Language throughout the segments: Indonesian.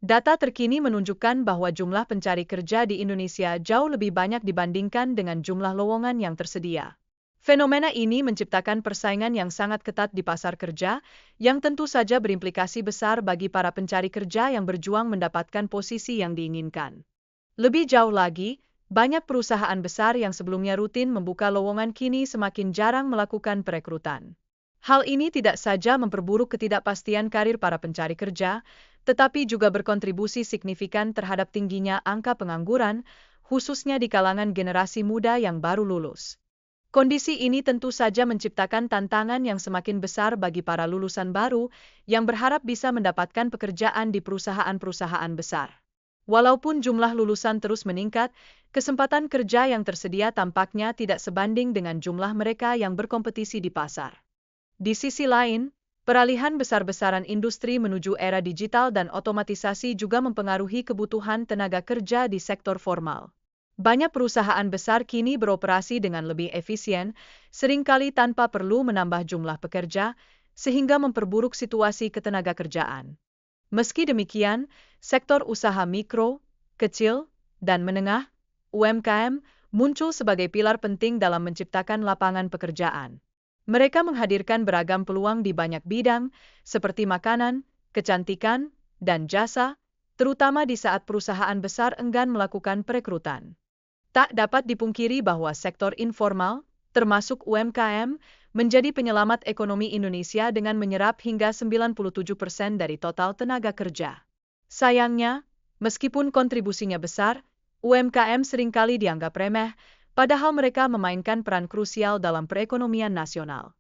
Data terkini menunjukkan bahwa jumlah pencari kerja di Indonesia jauh lebih banyak dibandingkan dengan jumlah lowongan yang tersedia. Fenomena ini menciptakan persaingan yang sangat ketat di pasar kerja, yang tentu saja berimplikasi besar bagi para pencari kerja yang berjuang mendapatkan posisi yang diinginkan. Lebih jauh lagi, banyak perusahaan besar yang sebelumnya rutin membuka lowongan kini semakin jarang melakukan perekrutan. Hal ini tidak saja memperburuk ketidakpastian karir para pencari kerja, tetapi juga berkontribusi signifikan terhadap tingginya angka pengangguran, khususnya di kalangan generasi muda yang baru lulus. Kondisi ini tentu saja menciptakan tantangan yang semakin besar bagi para lulusan baru yang berharap bisa mendapatkan pekerjaan di perusahaan-perusahaan besar. Walaupun jumlah lulusan terus meningkat, kesempatan kerja yang tersedia tampaknya tidak sebanding dengan jumlah mereka yang berkompetisi di pasar. Di sisi lain, peralihan besar-besaran industri menuju era digital dan otomatisasi juga mempengaruhi kebutuhan tenaga kerja di sektor formal. Banyak perusahaan besar kini beroperasi dengan lebih efisien, seringkali tanpa perlu menambah jumlah pekerja, sehingga memperburuk situasi ketenagakerjaan. Meski demikian, sektor usaha mikro, kecil, dan menengah, UMKM, muncul sebagai pilar penting dalam menciptakan lapangan pekerjaan. Mereka menghadirkan beragam peluang di banyak bidang, seperti makanan, kecantikan, dan jasa, terutama di saat perusahaan besar enggan melakukan perekrutan. Tak dapat dipungkiri bahwa sektor informal, termasuk UMKM, menjadi penyelamat ekonomi Indonesia dengan menyerap hingga 97% dari total tenaga kerja. Sayangnya, meskipun kontribusinya besar, UMKM seringkali dianggap remeh, padahal mereka memainkan peran krusial dalam perekonomian nasional.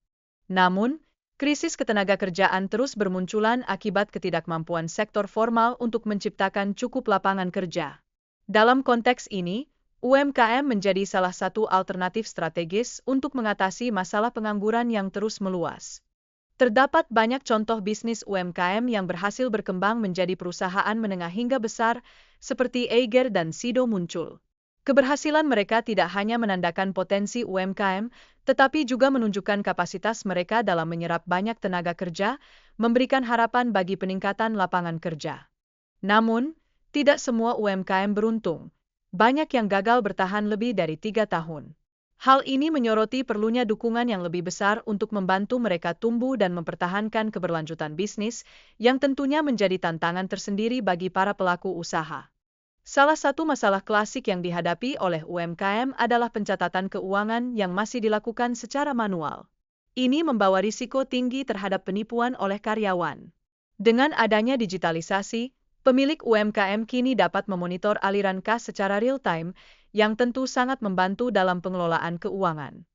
Namun, krisis ketenagakerjaan terus bermunculan akibat ketidakmampuan sektor formal untuk menciptakan cukup lapangan kerja. Dalam konteks ini, UMKM menjadi salah satu alternatif strategis untuk mengatasi masalah pengangguran yang terus meluas. Terdapat banyak contoh bisnis UMKM yang berhasil berkembang menjadi perusahaan menengah hingga besar, seperti Eiger dan Sido muncul. Keberhasilan mereka tidak hanya menandakan potensi UMKM, tetapi juga menunjukkan kapasitas mereka dalam menyerap banyak tenaga kerja, memberikan harapan bagi peningkatan lapangan kerja. Namun, tidak semua UMKM beruntung. Banyak yang gagal bertahan lebih dari 3 tahun. Hal ini menyoroti perlunya dukungan yang lebih besar untuk membantu mereka tumbuh dan mempertahankan keberlanjutan bisnis, yang tentunya menjadi tantangan tersendiri bagi para pelaku usaha. Salah satu masalah klasik yang dihadapi oleh UMKM adalah pencatatan keuangan yang masih dilakukan secara manual. Ini membawa risiko tinggi terhadap penipuan oleh karyawan. Dengan adanya digitalisasi, pemilik UMKM kini dapat memonitor aliran kas secara real-time, yang tentu sangat membantu dalam pengelolaan keuangan.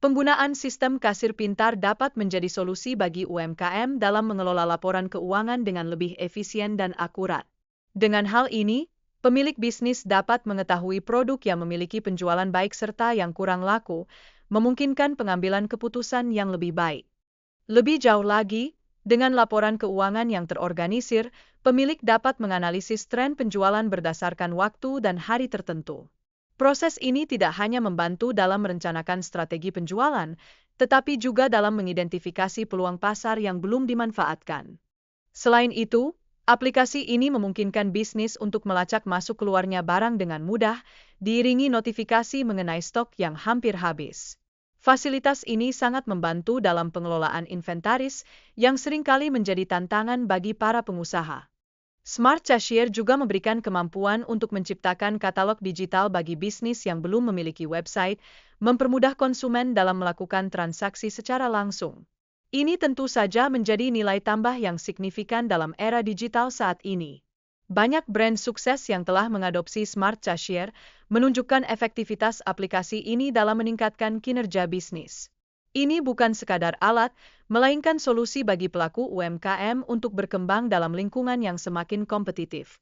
Penggunaan sistem kasir pintar dapat menjadi solusi bagi UMKM dalam mengelola laporan keuangan dengan lebih efisien dan akurat. Dengan hal ini, pemilik bisnis dapat mengetahui produk yang memiliki penjualan baik serta yang kurang laku, memungkinkan pengambilan keputusan yang lebih baik. Lebih jauh lagi, dengan laporan keuangan yang terorganisir, pemilik dapat menganalisis tren penjualan berdasarkan waktu dan hari tertentu. Proses ini tidak hanya membantu dalam merencanakan strategi penjualan, tetapi juga dalam mengidentifikasi peluang pasar yang belum dimanfaatkan. Selain itu, aplikasi ini memungkinkan bisnis untuk melacak masuk keluarnya barang dengan mudah, diiringi notifikasi mengenai stok yang hampir habis. Fasilitas ini sangat membantu dalam pengelolaan inventaris yang seringkali menjadi tantangan bagi para pengusaha. Smart Cashier juga memberikan kemampuan untuk menciptakan katalog digital bagi bisnis yang belum memiliki website, mempermudah konsumen dalam melakukan transaksi secara langsung. Ini tentu saja menjadi nilai tambah yang signifikan dalam era digital saat ini. Banyak brand sukses yang telah mengadopsi Smart Cashier menunjukkan efektivitas aplikasi ini dalam meningkatkan kinerja bisnis. Ini bukan sekadar alat, melainkan solusi bagi pelaku UMKM untuk berkembang dalam lingkungan yang semakin kompetitif.